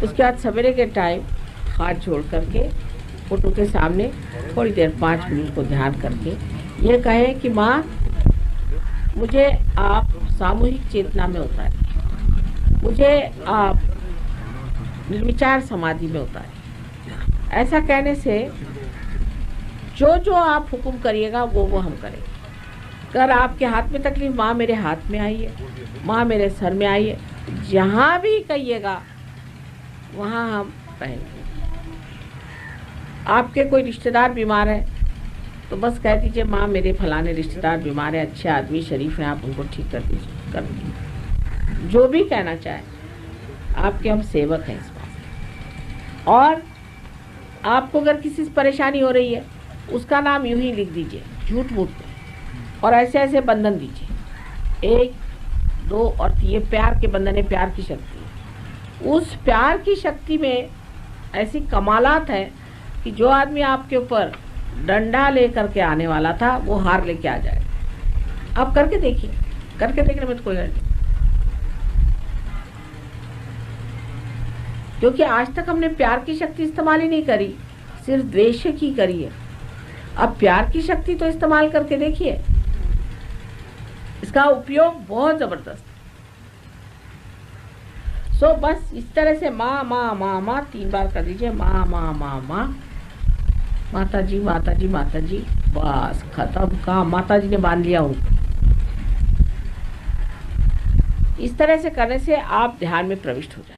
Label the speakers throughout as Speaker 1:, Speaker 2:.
Speaker 1: उसके बाद सवेरे के टाइम हाथ जोड़ करके फोटो के सामने थोड़ी देर 5 मिनट को ध्यान करके ये कहें कि माँ मुझे आप सामूहिक चेतना में उतारें, मुझे आप निर्विचार समाधि में उतारें। ऐसा कहने से जो जो आप हुक्म करिएगा वो हम करेंगे। अगर आपके हाथ में तकलीफ, माँ मेरे हाथ में आई है, माँ मेरे सर में आई है, जहाँ भी कहिएगा वहाँ हम रहेंगे। आपके कोई रिश्तेदार बीमार है तो बस कह दीजिए माँ मेरे फलाने रिश्तेदार बीमार है, अच्छे आदमी शरीफ हैं, आप उनको ठीक कर दीजिए, कर दीजिए। जो भी कहना चाहे, आपके हम सेवक हैं इस बात। और आपको अगर किसी से परेशानी हो रही है उसका नाम यूं ही लिख दीजिए झूठ मूठ में, और ऐसे ऐसे बंधन दीजिए 1, 2 और 3। ये प्यार के बंधन है, प्यार की शक्ति है। उस प्यार की शक्ति में ऐसी कमालात है कि जो आदमी आपके ऊपर डंडा लेकर के आने वाला था वो हार लेके आ जाएगा। आप करके देखिए, करके देखने में तो कोई हर्ज नहीं, क्योंकि आज तक हमने प्यार की शक्ति इस्तेमाल ही नहीं करी, सिर्फ द्वेष की करी है। अब प्यार की शक्ति तो इस्तेमाल करके देखिए, इसका उपयोग बहुत जबरदस्त। सो बस इस तरह से माँ माँ माँ माँ 3 बार कर दीजिए, माँ माँ माँ माँ, माता जी माता जी माता जी, बस खत्म काम, माता जी ने बांध लिया उनको। इस तरह से करने से आप ध्यान में प्रविष्ट हो जाए।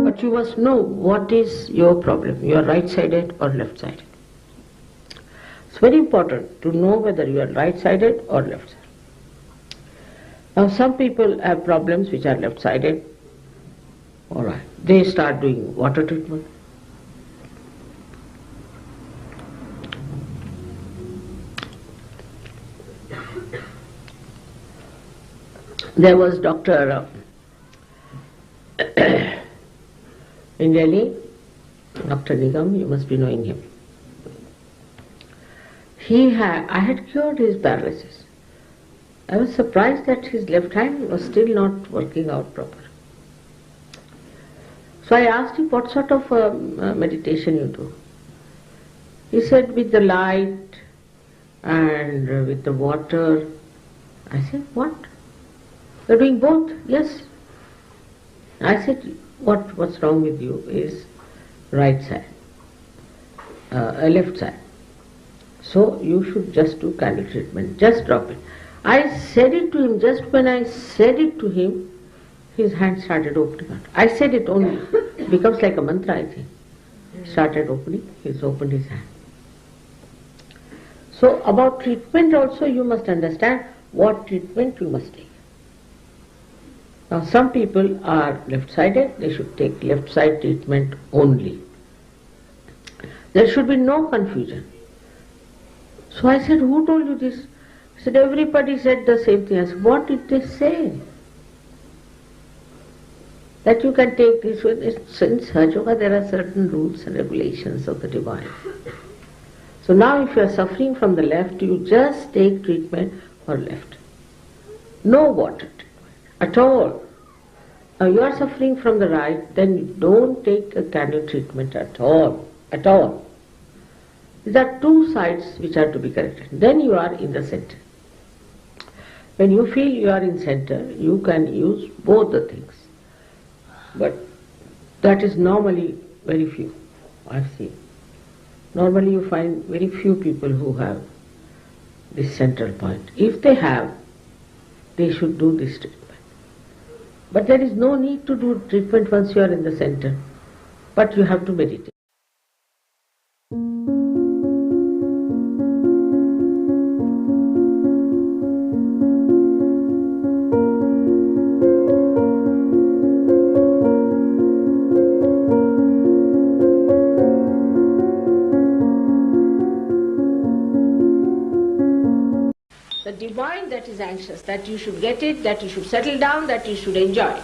Speaker 1: But you must know what is your problem. You are right-sided or left-sided. It's very important to know whether you are right-sided or left-sided. Now some people have problems which are left-sided. Alright, they start doing water treatment. There was Dr. in Delhi, Dr. Nigam, you must be knowing him. I had cured his paralysis. I was surprised that his left hand was still not working out proper. So I asked him what sort of meditation you do. He said with the light and with the water. I said, what? You're doing both? Yes. I said, what's wrong with you is right side, left side. So you should just do candle treatment, just drop it. I said it to him, just when I said it to him, his hand started opening out. I said it only, it becomes like a mantra, I think. Started opening, he's opened his hand. So about treatment also you must understand what treatment you must take. Now some people are left-sided, they should take left-side treatment only. There should be no confusion. So I said, who told you this? He said, everybody said the same thing. I said, what did they say? That you can take this with, in Sahaja Yoga there are certain rules and regulations of the divine. So now if you are suffering from the left, you just take treatment for left. No water treatment at all. Now you are suffering from the right, then you don't take a candle treatment at all. At all. These are two sides which are to be corrected. Then you are in the center. When you feel you are in center, you can use both the things. But that is normally very few, I've seen. Normally you find very few people who have this central point. If they have, they should do this treatment. But there is no need to do treatment once you are in the center. But you have to meditate. The divine that is anxious, that you should get it, that you should settle down, that you should enjoy it.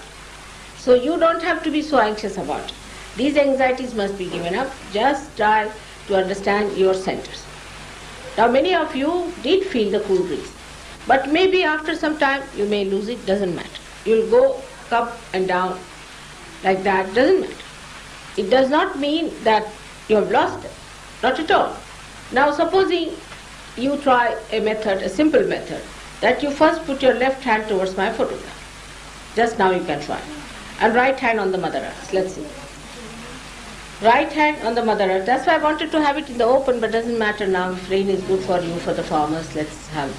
Speaker 1: So you don't have to be so anxious about it. These anxieties must be given up. Just try to understand your centers. Now many of you did feel the cool breeze, but maybe after some time you may lose it, doesn't matter. You'll go up and down like that, doesn't matter. It does not mean that you have lost it, not at all. Now supposing you try a method, a simple method, that you first put your left hand towards my photograph. Just now you can try. And right hand on the Mother Earth. Let's see. Right hand on the Mother Earth. That's why I wanted to have it in the open, but doesn't matter now. If rain is good for you, for the farmers, let's have it.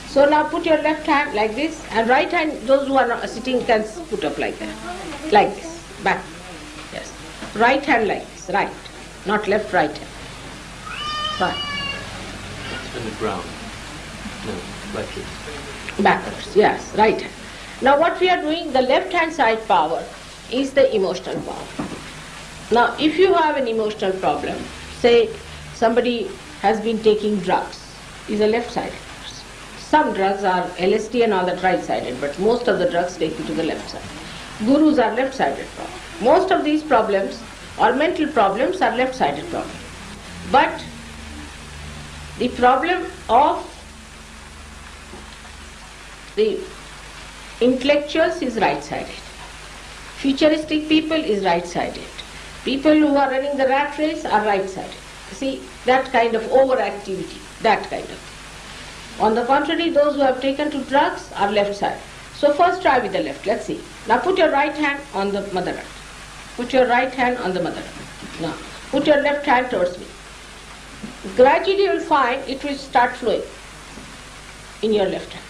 Speaker 1: So now put your left hand like this, and right hand, those who are not sitting can put up like that. Like this. Back. Yes. Right hand like this. Right. Not left, right hand. Fine.
Speaker 2: It's on the ground. No, backwards.
Speaker 1: Backwards, yes, right hand. Now what we are doing, the left hand side power is the emotional power. Now if you have an emotional problem, say somebody has been taking drugs, is a left-sided person. Some drugs are LSD and all that right-sided, but most of the drugs take you to the left side. Gurus are left-sided problems. Most of these problems or mental problems are left-sided problems. But the problem of the intellectuals is right-sided. Futuristic people is right-sided. People who are running the rat race are right-sided. See, that kind of overactivity, that kind of. On the contrary, those who have taken to drugs are left-sided. So first try with the left, let's see. Now put your right hand on the Mother Earth. Put your right hand on the Mother Earth. Now put your left hand towards me. Gradually you will find it will start flowing in your left hand.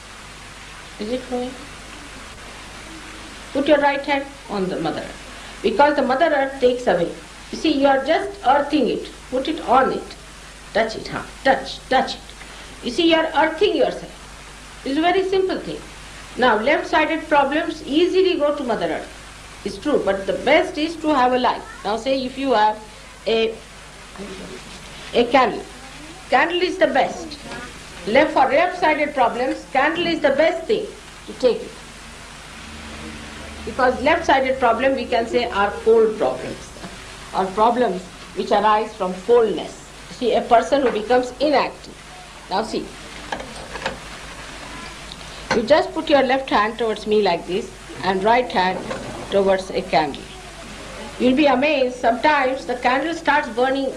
Speaker 1: Is it flowing? Put your right hand on the Mother Earth. Because the Mother Earth takes away. You see, you are just earthing it. Put it on it. Touch it, touch it. You see, you are earthing yourself. It's a very simple thing. Now, left-sided problems easily go to Mother Earth. It's true, but the best is to have a light. Now say if you have a candle. Candle is the best. For left-sided problems, candle is the best thing to take it. Because left-sided problem we can say are cold problems, or problems which arise from coldness. See, a person who becomes inactive. Now see, you just put your left hand towards me like this and right hand towards a candle. You'll be amazed, sometimes the candle starts burning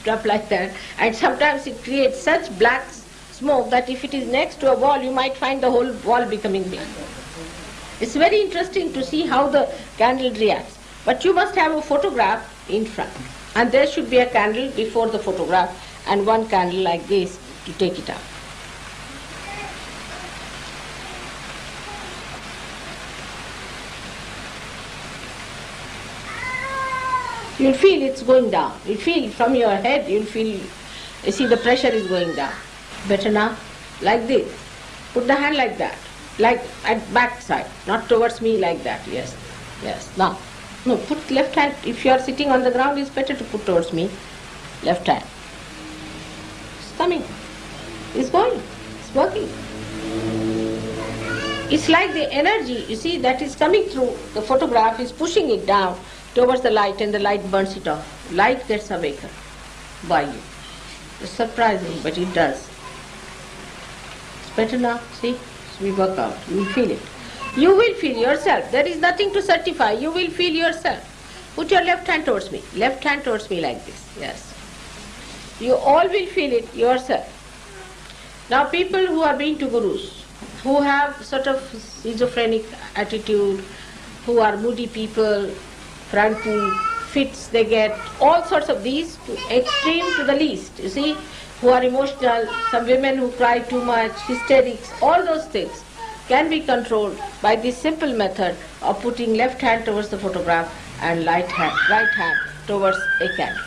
Speaker 1: up like that, and sometimes it creates such black smoke that if it is next to a wall, you might find the whole wall becoming black. It's very interesting to see how the candle reacts. But you must have a photograph in front, and there should be a candle before the photograph and one candle like this to take it out. You'll feel it's going down. You'll feel from your head, you see the pressure is going down. Better now, like this. Put the hand like that, like at back side, not towards me like that. Yes, yes. Now, no, put left hand. If you are sitting on the ground, it's better to put towards me. Left hand. It's coming. It's going. It's working. It's like the energy, you see, that is coming through the photograph is pushing it down towards the light, and the light burns it off. Light gets awakened by you. It's surprising, but it does. It's better now, see? So we work out. You will feel it. You will feel yourself. There is nothing to certify. You will feel yourself. Put your left hand towards me. Left hand towards me like this. Yes. You all will feel it yourself. Now people who are being to gurus, who have sort of schizophrenic attitude, who are moody people, frantic, fits they get, all sorts of these, to extreme to the least, you see, who are emotional, some women who cry too much, hysterics, all those things can be controlled by this simple method of putting left hand towards the photograph and right hand towards a candle.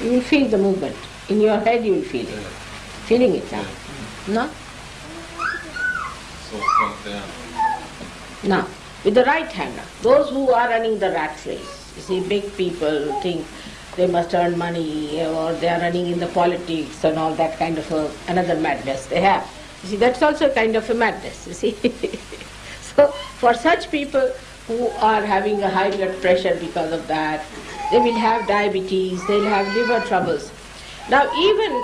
Speaker 1: You will feel the movement. In your head you will feel it. Feeling it now. No? Now, with the right hand, those who are running the rat race, you see, big people think they must earn money, or they are running in the politics and all that kind of another madness they have. You see, that's also a kind of a madness, you see. So for such people who are having a high blood pressure because of that, they will have diabetes, they will have liver troubles. Now even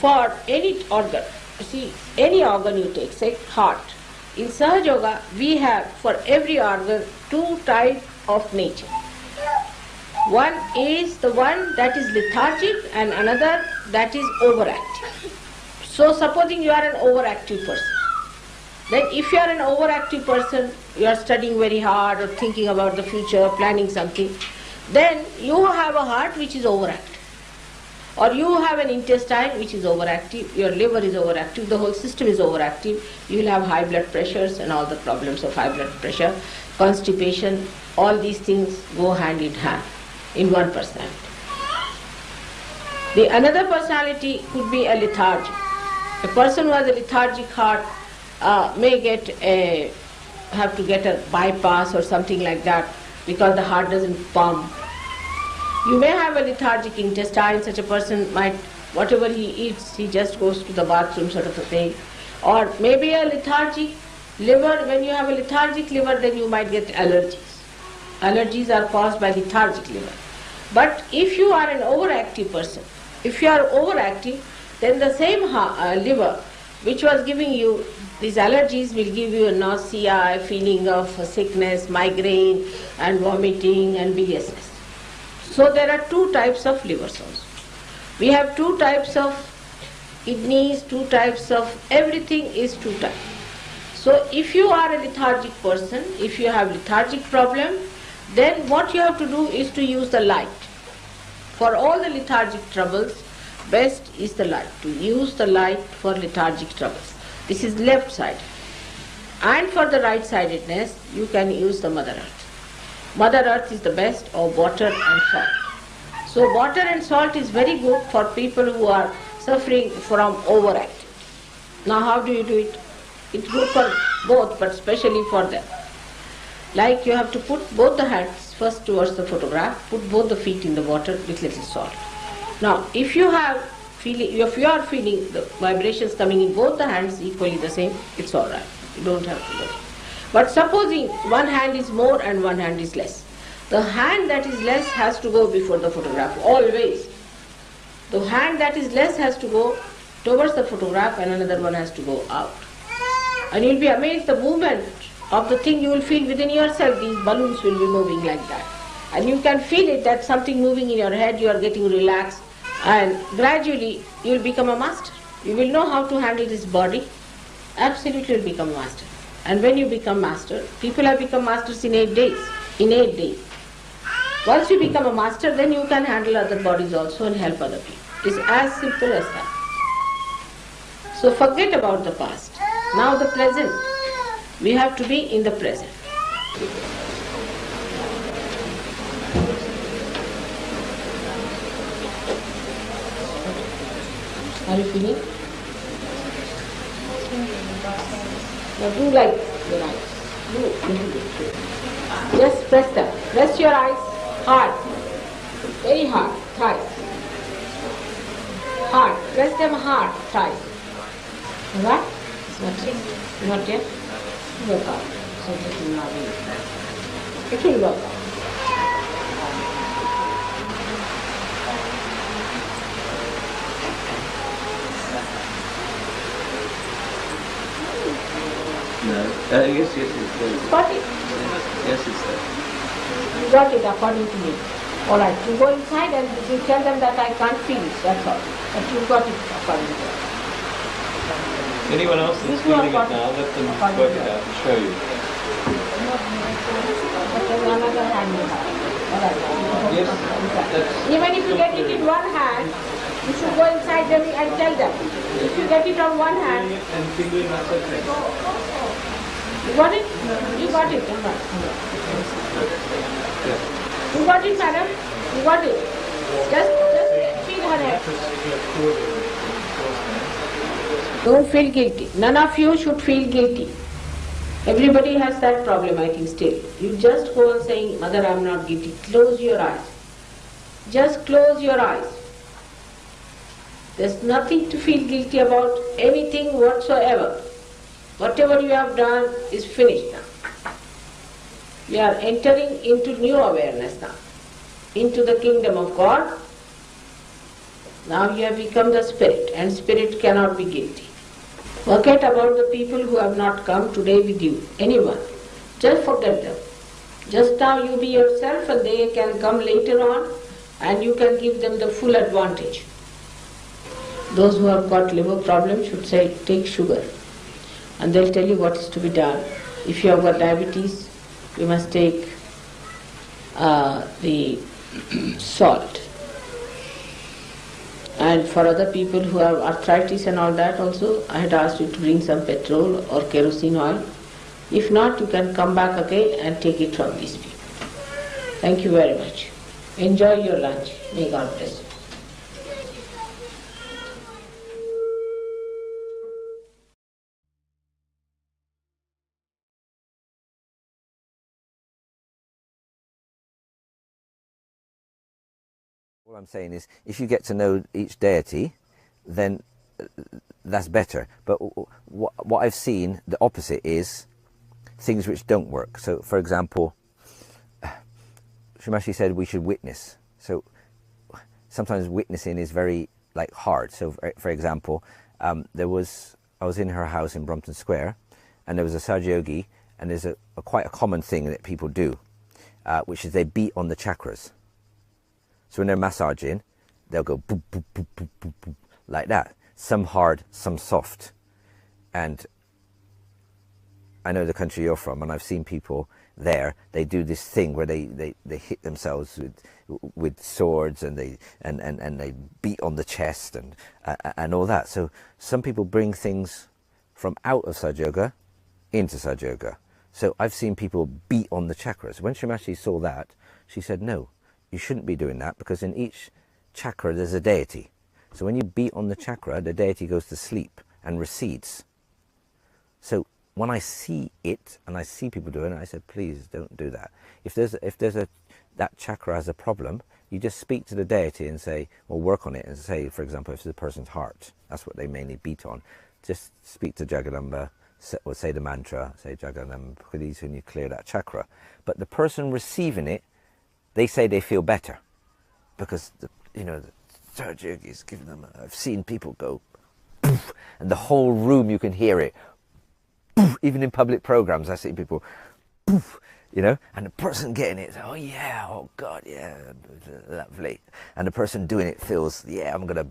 Speaker 1: for any organ, see, any organ you take, say heart, in Sahaja Yoga we have for every organ two types of nature. One is the one that is lethargic and another that is overactive. So supposing you are an overactive person, then if you are an overactive person, you are studying very hard or thinking about the future, planning something, then you have a heart which is overactive. Or you have an intestine which is overactive, your liver is overactive, the whole system is overactive, you will have high blood pressures and all the problems of high blood pressure, constipation, all these things go hand in hand in one personality. The another personality could be a lethargic. A person who has a lethargic heart may have to get a bypass or something like that because the heart doesn't pump. You may have a lethargic intestine, such a person might, whatever he eats, he just goes to the bathroom sort of a thing. Or maybe a lethargic liver, when you have a lethargic liver then you might get allergies. Allergies are caused by lethargic liver. But if you are an overactive person, if you are overactive, then the same liver which was giving you these allergies will give you a nausea, a feeling of sickness, migraine and vomiting and biliousness. So there are two types of livers also. We have two types of kidneys, two types of everything is two types. So if you are a lethargic person, if you have lethargic problem, then what you have to do is to use the light. For all the lethargic troubles, best is the light, to use the light for lethargic troubles. This is left side. And for the right sidedness, you can use the Mother Earth. Mother Earth is the best, or water and salt. So water and salt is very good for people who are suffering from overactivity. Now how do you do it? It's good for both, but especially for them. Like you have to put both the hands first towards the photograph, put both the feet in the water with little salt. Now if you are feeling the vibrations coming in both the hands equally the same, it's alright. You don't have to do it. But supposing one hand is more and one hand is less. The hand that is less has to go before the photograph, always. The hand that is less has to go towards the photograph and another one has to go out. And you'll be amazed the movement of the thing you will feel within yourself. These balloons will be moving like that. And you can feel it, that something moving in your head, you are getting relaxed. And gradually you will become a master. You will know how to handle this body. Absolutely will become a master. And when you become master, people have become masters in 8 days. In 8 days. Once you become a master, then you can handle other bodies also and help other people. It's as simple as that. So forget about the past. Now the present. We have to be in the present. Are you feeling? Now do like your eyes. Do. Just press them. Press your eyes hard. Very hard. Thrice. Hard. Press them hard. Thrice. Alright? Not yet. Not yet. Work out. So that will not be. It will work out.
Speaker 2: Yes, it's there.
Speaker 1: Got it?
Speaker 2: Yes, it's there.
Speaker 1: You got it according to me. Alright, you go inside and you tell them that I can't feel it, that's all. But you got it according to me.
Speaker 2: Anyone else that's feeling it now, let them work it out and show you.
Speaker 1: But there's another hand you have. Alright.
Speaker 2: Yes, that's...
Speaker 1: Even if you get it in one hand, you should go inside them and tell them. If you get it on one hand...
Speaker 2: And fingering outside there.
Speaker 1: You got it? You got it. You got it, madam? You got it? Just feel her head. Don't feel guilty. None of you should feel guilty. Everybody has that problem, I think, still. You just go on saying, Mother, I am not guilty. Close your eyes. Just close your eyes. There's nothing to feel guilty about, anything whatsoever. Whatever you have done is finished now. You are entering into new awareness now, into the kingdom of God. Now you have become the spirit, and spirit cannot be guilty. Forget about the people who have not come today with you, anyone. Just forget them. Just now you be yourself, and they can come later on, and you can give them the full advantage. Those who have got liver problems should say, take sugar, and they'll tell you what is to be done. If you have got diabetes, you must take the salt. And for other people who have arthritis and all that also, I had asked you to bring some petrol or kerosene oil. If not, you can come back again and take it from these people. Thank you very much. Enjoy your lunch. May God bless you.
Speaker 3: All I'm saying is, if you get to know each deity, then that's better. But what I've seen, the opposite is things which don't work. So, for example, Shamashi said we should witness. So sometimes witnessing is very hard. So, for example, I was in her house in Brompton Square, and there was a Sahaja-yogi, and there's quite a common thing that people do, which is they beat on the chakras. So when they're massaging, they'll go boop, boop, boop, boop, boop, boop, like that. Some hard, some soft. And I know the country you're from, and I've seen people there, they do this thing where they hit themselves with swords, and they beat on the chest and all that. So some people bring things from out of Sahaja Yoga into Sahaja Yoga. So I've seen people beat on the chakras. When Shamashi saw that, she said, no, you shouldn't be doing that, because in each chakra there's a deity. So when you beat on the chakra, the deity goes to sleep and recedes. So when I see it, and I see people doing it, I said, please don't do that. If that chakra has a problem, you just speak to the deity and say, well, work on it, and say, for example, if it's the person's heart, that's what they mainly beat on, just speak to Jagadamba, or say the mantra, say Jagadamba, please, and you clear that chakra. But the person receiving it, they say they feel better, because the Sahaja Yogi is giving them. I've seen people go, poof, and the whole room you can hear it. Poof, even in public programs, I see people, poof, and the person getting it, oh yeah, oh God, yeah, lovely, and the person doing it feels, yeah, I'm gonna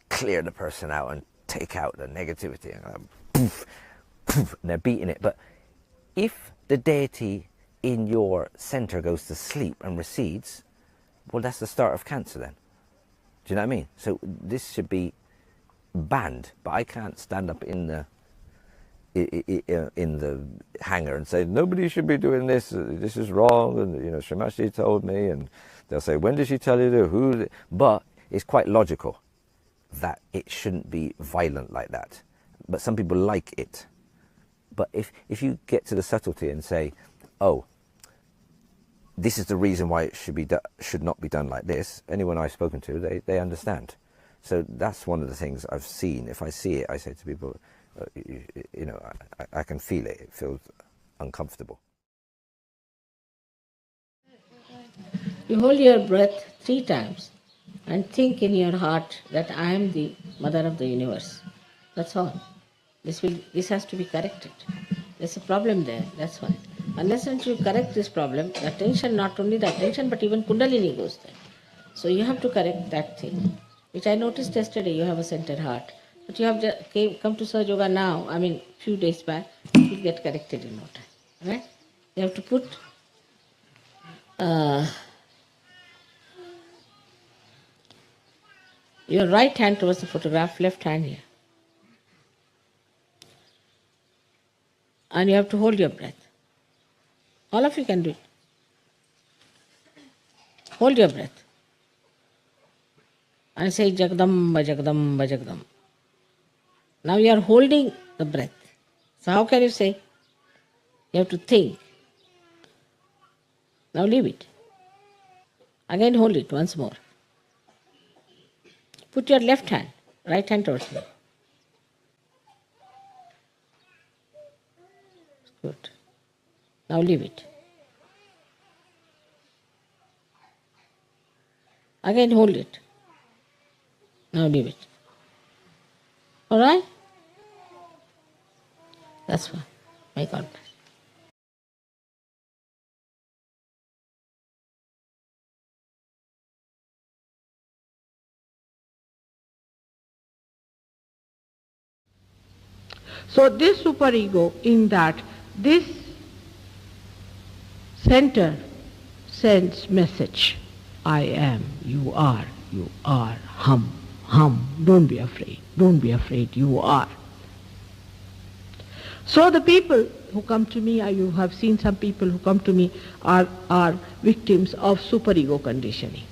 Speaker 3: clear the person out and take out the negativity, and poof, poof, and they're beating it. But if the deity in your center goes to sleep and recedes, well, that's the start of cancer then. Do you know what I mean? So this should be banned, but I can't stand up in the hangar and say, nobody should be doing this, this is wrong, and Shamashi told me, and they'll say, when did she tell you to, who? But it's quite logical that it shouldn't be violent like that. But some people like it. But if you get to the subtlety and say, oh, this is the reason why it should not be done like this, anyone I've spoken to, they understand. So that's one of the things I've seen. If I see it, I say to people, I can feel it. It feels uncomfortable.
Speaker 1: You hold your breath 3 times and think in your heart that I am the mother of the universe. That's all. This has to be corrected. There's a problem there, that's why. Unless you correct this problem, the attention, not only the attention, but even Kundalini goes there. So you have to correct that thing, which I noticed yesterday. You have a centered heart. But you have come to Sahaja Yoga now, few days back, it will get corrected in no time. Right? You have to put your right hand towards the photograph, left hand here. And you have to hold your breath. All of you can do it. Hold your breath. And say Jagadamba, Jagadamba, Jagadamba. Now you are holding the breath. So how can you say? You have to think. Now leave it. Again hold it once more. Put your left hand, right hand towards me. Good. Now leave it. Again hold it. Now leave it. All right? That's one. My God bless. So this superego, in that this center sends message. I am, you are, hum, hum, don't be afraid, you are. So the people who come to me, you have seen some people who come to me are victims of superego conditioning.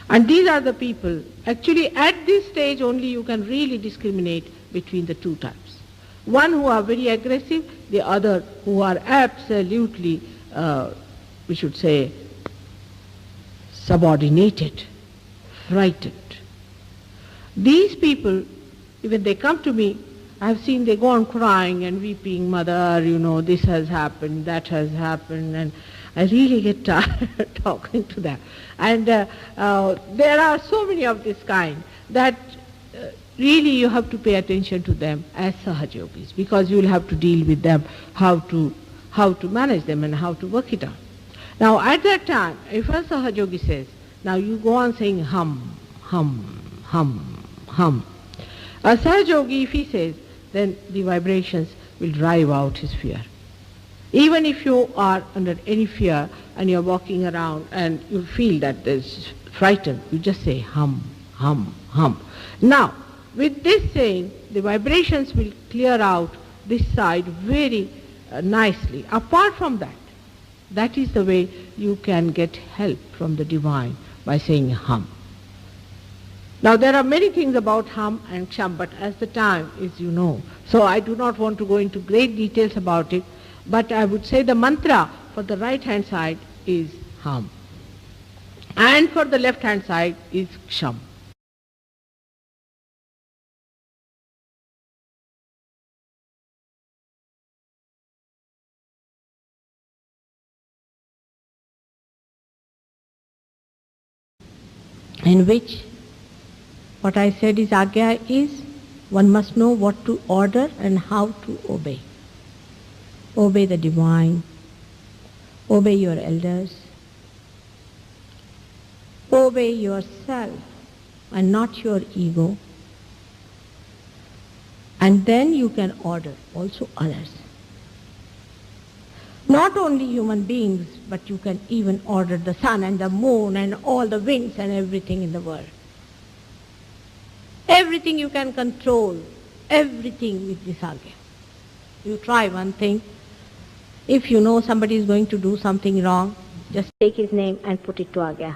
Speaker 1: And these are the people, actually at this stage only you can really discriminate between the two types. One who are very aggressive, the other who are absolutely, we should say, subordinated, frightened. These people, when they come to me, I have seen they go on crying and weeping, mother, this has happened, that has happened, and I really get tired talking to them. And there are so many of this kind that really you have to pay attention to them as Sahajogis, because you will have to deal with them, how to manage them and how to work it out. Now at that time, if a Sahajogi says, now you go on saying hum, hum, hum, hum. A Sahajogi, if he says, then the vibrations will drive out his fear. Even if you are under any fear and you're walking around and you feel that there's frightened, you just say hum, hum, hum. Now, with this saying, the vibrations will clear out this side very nicely. Apart from that, that is the way you can get help from the divine, by saying hum. Now there are many things about hum and sham, but as the time is, so I do not want to go into great details about it, but I would say the mantra for the right hand side is hum, and for the left hand side is sham. In which what I said is Agya is one must know what to order and how to obey. Obey the divine, obey your elders, obey yourself and not your ego, and then you can order also others. Not only human beings, but you can even order the sun and the moon and all the winds and everything in the world. Everything you can control, everything with this Agya. You try one thing. If you know somebody is going to do something wrong, just take his name and put it to Agya.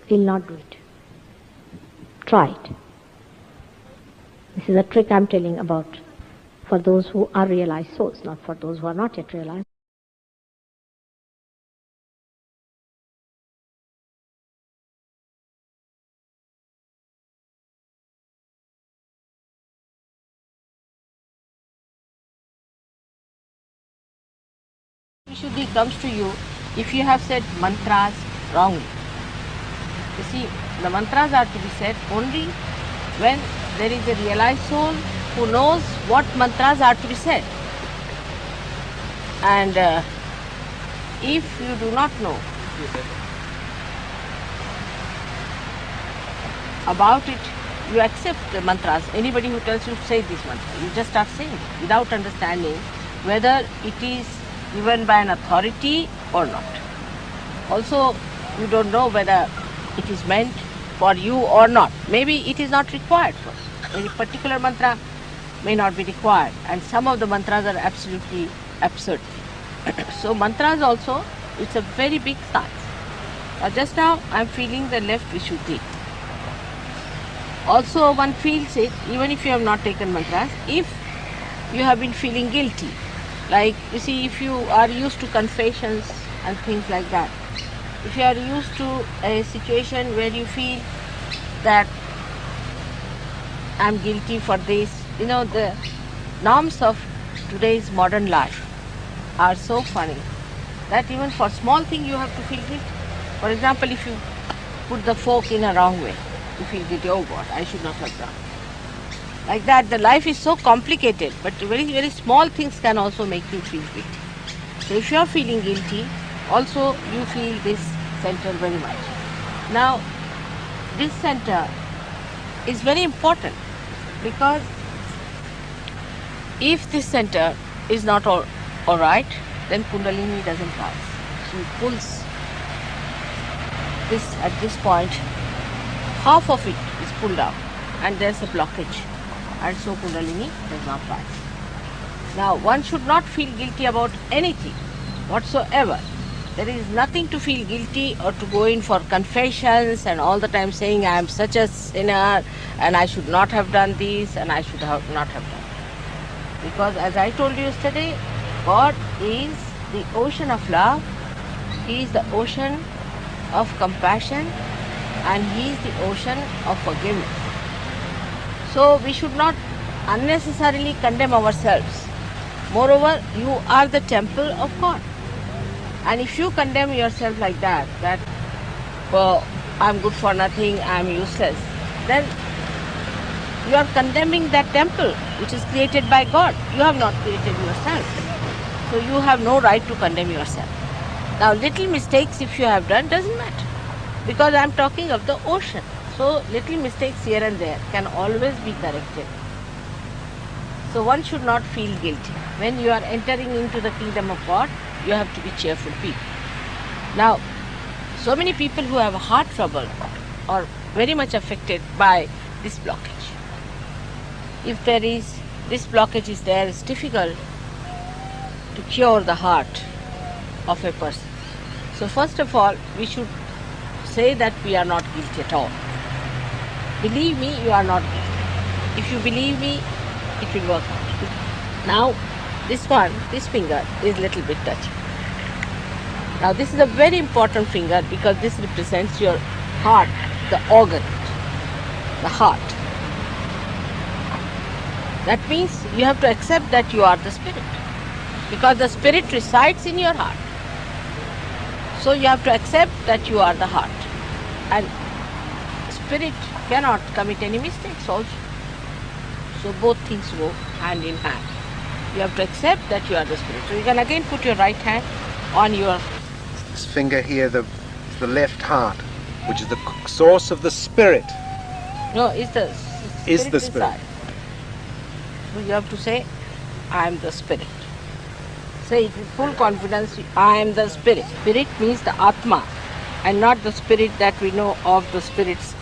Speaker 1: He'll not do it. Try it. This is a trick I'm telling about for those who are realized souls, not for those who are not yet realized. Vishuddhi comes to you if you have said mantras wrongly. You see, the mantras are to be said only when there is a realized soul who knows what mantras are to be said. And if you do not know about it, you accept the mantras. Anybody who tells you to say this mantra, you just start saying it without understanding whether it is given by an authority or not. Also, you don't know whether it is meant for you or not. Maybe it is not required for you. Any particular mantra may not be required, and some of the mantras are absolutely absurd. So mantras also, it's a very big science. Just now I am feeling the left Vishuddhi. Also one feels it even if you have not taken mantras, if you have been feeling guilty. Like, you see, if you are used to confessions and things like that, if you are used to a situation where you feel that I am guilty for this, the norms of today's modern life are so funny that even for small thing you have to feel guilty. For example, if you put the fork in a wrong way, you feel guilty, oh God, I should not have done. Like that, the life is so complicated, but very, very small things can also make you feel guilty. So if you are feeling guilty, also you feel this center very much. Now, this center is very important because if this center is not all right, then Kundalini doesn't rise. She pulls this at this point, half of it is pulled out and there's a blockage, and so Kundalini does not rise. Now, one should not feel guilty about anything whatsoever. There is nothing to feel guilty or to go in for confessions and all the time saying I am such a sinner and I should not have done this and I should not have done that. Because as I told you yesterday, God is the ocean of love, He is the ocean of compassion, and He is the ocean of forgiveness. So we should not unnecessarily condemn ourselves. Moreover, you are the temple of God. And if you condemn yourself like that, oh, I'm good for nothing, I'm useless, then you are condemning that temple which is created by God. You have not created yourself. So you have no right to condemn yourself. Now, little mistakes if you have done doesn't matter, because I am talking of the ocean. So little mistakes here and there can always be corrected. So one should not feel guilty. When you are entering into the kingdom of God, you have to be cheerful people. Now, so many people who have heart trouble are very much affected by this blockage. If there is, this blockage is there, it's difficult to cure the heart of a person. So first of all, we should say that we are not guilty at all. Believe me, you are not guilty. If you believe me, it will work out. Now, this finger is a little bit touchy. Now, this is a very important finger because this represents your heart, the organ, the heart. That means you have to accept that you are the spirit, because the spirit resides in your heart. So you have to accept that you are the heart, and spirit cannot commit any mistakes also. So both things go hand in hand. You have to accept that you are the spirit. So you can again put your right hand on your
Speaker 4: this finger here, the left heart, which is the source of the spirit.
Speaker 1: No, it's the spirit.
Speaker 4: Is the spirit.
Speaker 1: Inside. So you have to say, I am the spirit. Say it with full confidence, I am the spirit. Spirit means the Atma, and not the spirit that we know of, the spirits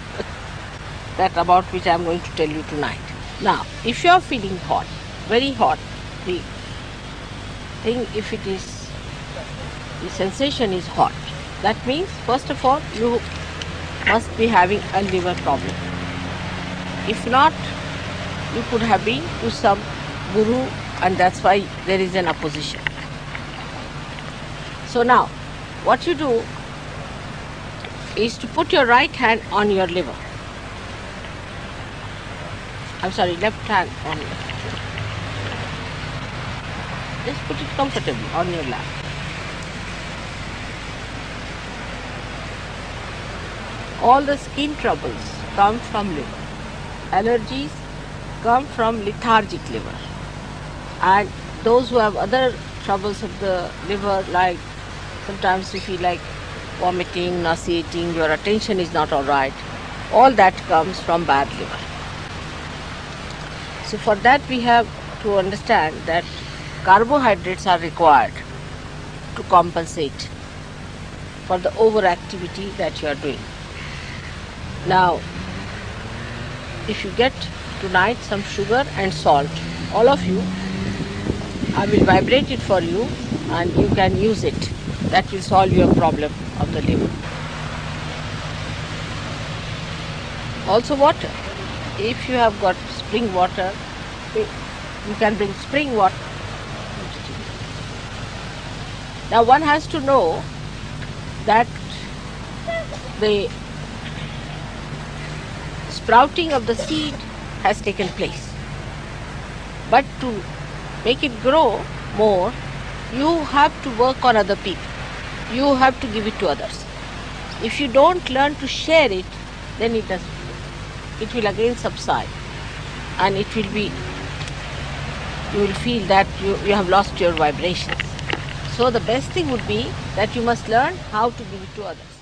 Speaker 1: that about which I am going to tell you tonight. Now, if you are feeling hot, very hot, the thing, if it is, the sensation is hot, that means first of all you must be having a liver problem. If not, you could have been to some guru, and that's why there is an opposition. So now, what you do is to put your right hand on your liver. I'm sorry, left hand on your. Just put it comfortably on your lap. All the skin troubles come from liver. Allergies come from lethargic liver. And those who have other troubles of the liver, like sometimes you feel like vomiting, nauseating, your attention is not all right, all that comes from bad liver. So for that we have to understand that carbohydrates are required to compensate for the overactivity that you are doing. Now, if you get tonight some sugar and salt, all of you, I will vibrate it for you and you can use it. That will solve your problem of the liver. Also water. If you have got spring water, you can bring spring water. Now one has to know that the sprouting of the seed has taken place. But to make it grow more, you have to work on other people. You have to give it to others. If you don't learn to share it, then it doesn't. It will again subside, and it will be, you will feel that you have lost your vibrations. So the best thing would be that you must learn how to give it to others.